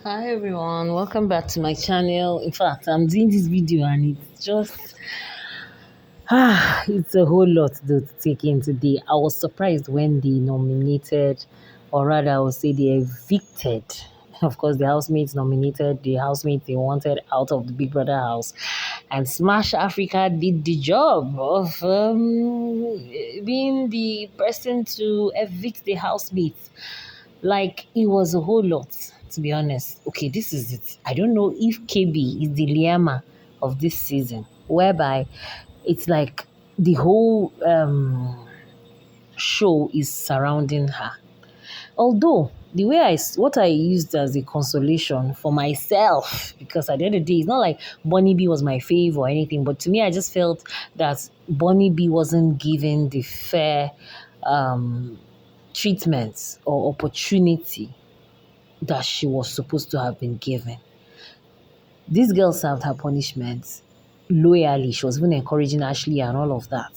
Hi everyone, welcome back to my channel. In fact, I'm doing this video and it's just it's a whole lot to take in today. I was surprised when they nominated, or rather I would say they evicted. Of course, the housemates nominated the housemate they wanted out of the Big Brother house, and Smash Africa did the job of being the person to evict the housemates. Like, it was a whole lot, to be honest. Okay, this is it. I don't know if KB is the Liama of this season, whereby it's like the whole show is surrounding her. Although the way what I used as a consolation for myself, because at the end of the day, it's not like Bonnie B was my fave or anything, but to me, I just felt that Bonnie B wasn't given the fair um, treatment or opportunity that she was supposed to have been given. This girl served her punishment loyally. She was even encouraging Ashley and all of that.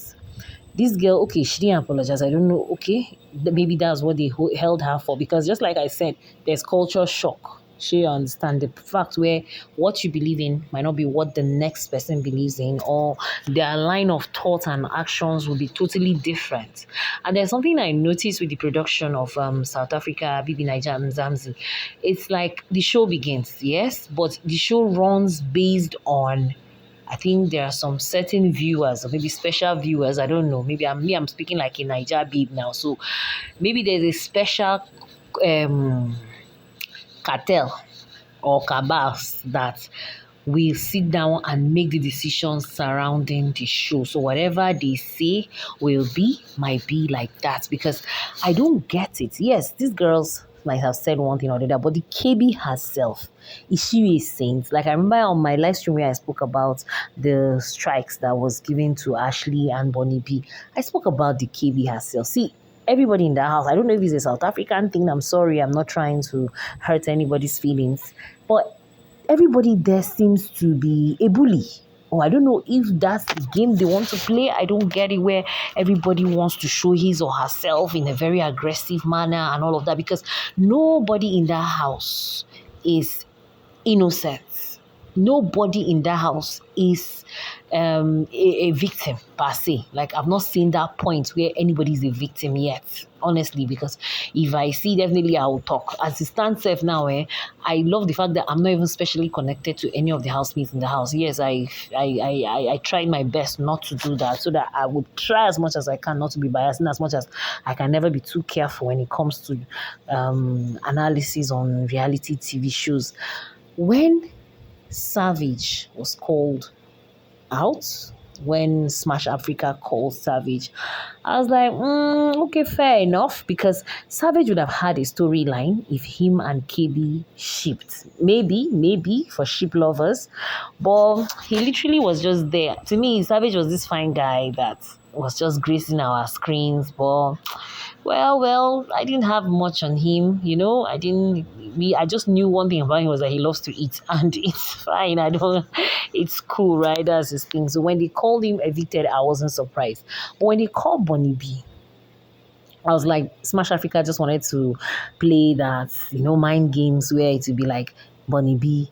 This girl, okay, she didn't apologize. I don't know. Okay, maybe that's what they held her for, because just like I said, there's culture shock. She understand the fact where what you believe in might not be what the next person believes in, or their line of thought and actions will be totally different. And there's something I noticed with the production of South Africa, Bbmzamsi. It's like the show begins, yes, but the show runs based on, I think there are some certain viewers or maybe special viewers. I don't know. Maybe I'm speaking like a Niger babe now. So maybe there's a special um, cartel or cabals that will sit down and make the decisions surrounding the show. So whatever they say might be like that, because I don't get it. Yes, these girls might have said one thing or the other, but the KB herself, is she a saint? Like, I remember on my live stream where I spoke about the strikes that was given to Ashley and Bonnie B. I spoke about the KB herself. See, everybody in the house, I don't know if it's a South African thing. I'm sorry, I'm not trying to hurt anybody's feelings, but everybody there seems to be a bully. Or I don't know if that's the game they want to play. I don't get it, where everybody wants to show his or herself in a very aggressive manner and all of that, because nobody in that house is innocent. Nobody in that house is a victim per se. Like, I've not seen that point where anybody is a victim yet, honestly, because if I see, definitely I will talk. As it stands safe now, I love the fact that I'm not even specially connected to any of the housemates in the house. Yes, I try my best not to do that, so that I would try as much as I can not to be biased, and as much as I can never be too careful when it comes to analysis on reality TV shows. When Savage was called out, when Smash Africa called Savage, I was like, okay, fair enough, because Savage would have had a storyline if him and KB shipped. Maybe for ship lovers, but he literally was just there. To me, Savage was this fine guy that was just gracing our screens, but well, I didn't have much on him, I didn't. I just knew one thing about him, was that he loves to eat, and it's fine. I don't. It's cool, right? That's his thing. So when they called him evicted, I wasn't surprised. But when they called Bonnie B, I was like, Smash Africa just wanted to play that, mind games where it would be like, Bonnie B,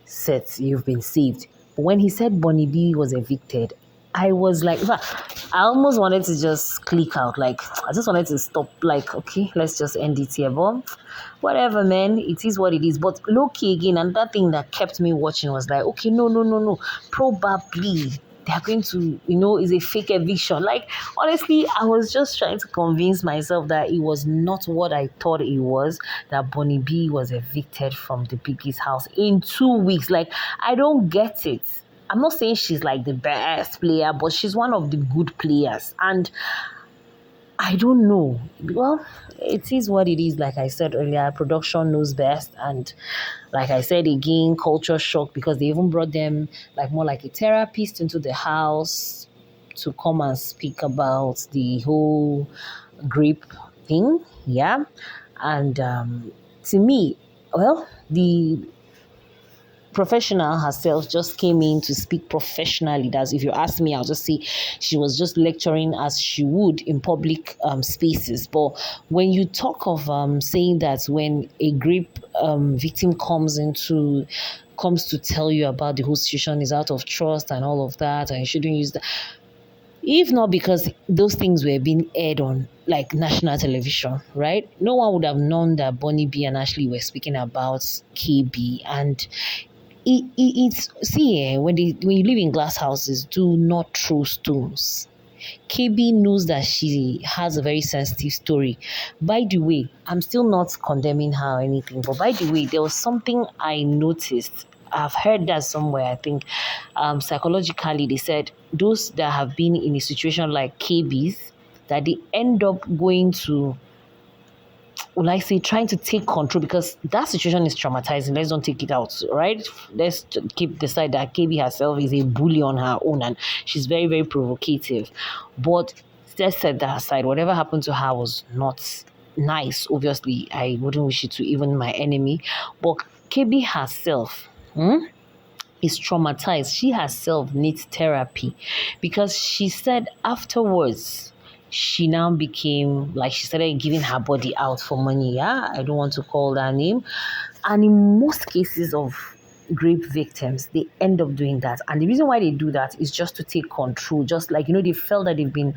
set, you've been saved. But when he said Bonnie B was evicted, I was like, in fact, I almost wanted to just click out. Like, I just wanted to stop, like, okay, let's just end it here. But whatever, man, it is what it is. But low key again, and that thing that kept me watching was like, okay, no. Probably they're going to, is a fake eviction. Like, honestly, I was just trying to convince myself that it was not what I thought it was, that Bonnie B was evicted from the biggest house in 2 weeks. Like, I don't get it. I'm not saying she's like the best player, but she's one of the good players. And I don't know. Well, it is what it is. Like I said earlier, production knows best. And like I said again, culture shock, because they even brought them like more like a therapist into the house to come and speak about the whole grape thing. Yeah. And to me, well, the professional herself just came in to speak professionally. That's, if you ask me, I'll just say she was just lecturing as she would in public spaces. But when you talk of saying that when a grape victim comes to tell you about the whole situation is out of trust and all of that, and you shouldn't use that. If not because those things were being aired on like national television, right? No one would have known that Bonnie B and Ashley were speaking about KB. And it's see, when you live in glass houses, do not throw stones. KB knows that she has a very sensitive story. By the way, I'm still not condemning her or anything, but by the way, there was something I noticed. I've heard that somewhere. I think psychologically they said those that have been in a situation like KB's, that they end up going to, will I say, trying to take control, because that situation is traumatizing. Let's don't take it out, right? Let's keep decide that KB herself is a bully on her own and she's very, very provocative. But let's set that aside. Whatever happened to her was not nice. Obviously, I wouldn't wish it to even my enemy. But KB herself, is traumatized. She herself needs therapy, because she said afterwards she now became like, she started giving her body out for money. Yeah, I don't want to call that name. And in most cases of rape victims, they end up doing that. And the reason why they do that is just to take control. Just like, they felt that they've been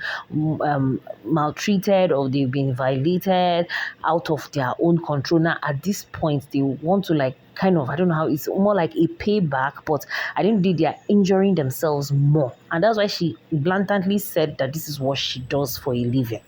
maltreated or they've been violated out of their own control. Now, at this point, they want to like kind of, I don't know how, it's more like a payback, but I didn't think they are injuring themselves more. And that's why she blatantly said that this is what she does for a living.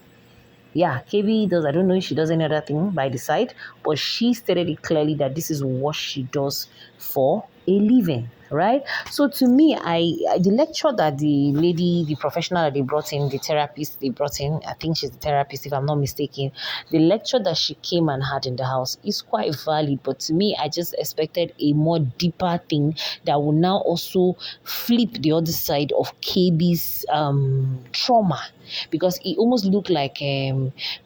Yeah, KB does. I don't know if she does any other thing by the side, but she stated it clearly that this is what she does for a living, right? So to me, the lecture that the professional that they brought in, the therapist they brought in, I think she's the therapist if I'm not mistaken, the lecture that she came and had in the house is quite valid. But to me, I just expected a more deeper thing that will now also flip the other side of KB's trauma, because it almost looked like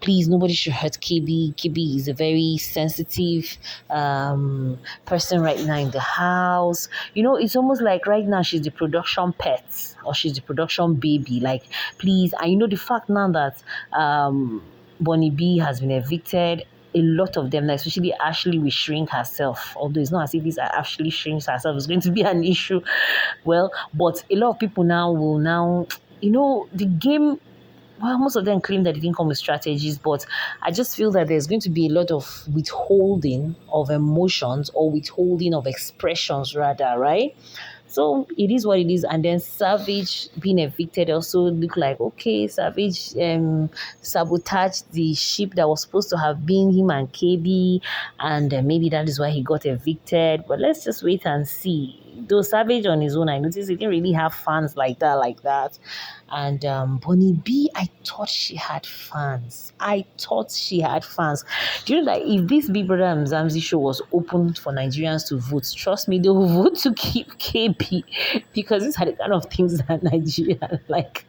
please, nobody should hurt KB. KB is a very sensitive person right now in the house. It's almost like right now she's the production pet or she's the production baby. Like, please, and the fact now that Bonnie B has been evicted, a lot of them, especially Ashley, will shrink herself. Although it's not as if this actually shrinks herself, it's going to be an issue. Well, but a lot of people now will the game. Well, most of them claim that they didn't come with strategies, but I just feel that there's going to be a lot of withholding of emotions or withholding of expressions, rather, right? So it is what it is. And then Savage being evicted also look like, okay, Savage sabotaged the ship that was supposed to have been him and KB, and maybe that is why he got evicted. But let's just wait and see. Though Savage on his own, I noticed he didn't really have fans like that. And Bonnie B, I thought she had fans. Do you know that if this BBMzansi show was open for Nigerians to vote, trust me, they will vote to keep KB, because these are the kind of things that Nigeria like.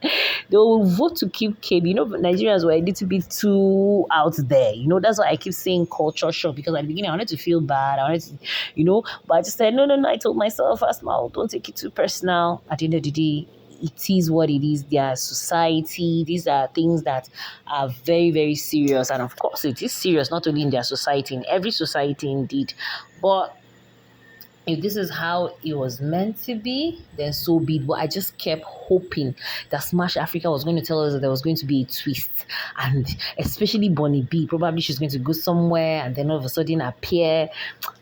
They will vote to keep KB. Nigerians were a little bit too out there. That's why I keep saying culture shock, because at the beginning I wanted to feel bad. I wanted to, but I just said, no. I told myself, Asma'u, don't take it too personal. At the end of the day, it is what it is. Their society, these are things that are very, very serious. And of course, it is serious, not only in their society, in every society indeed. But if this is how it was meant to be, then so be it. But I just kept hoping that Smash Africa was going to tell us that there was going to be a twist. And especially Bonnie B, probably she's going to go somewhere and then all of a sudden appear.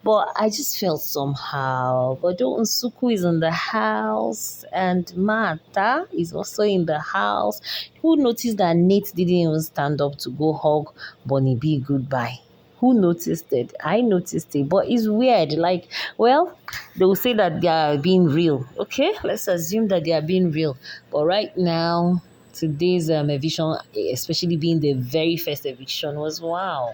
But I just felt somehow. But Nsuku is in the house and Martha is also in the house. Who noticed that Nate didn't even stand up to go hug Bonnie B goodbye? Who noticed it? I noticed it, but it's weird. Like, well, they will say that they are being real. Okay, let's assume that they are being real. But right now, today's eviction, especially being the very first eviction, was wow.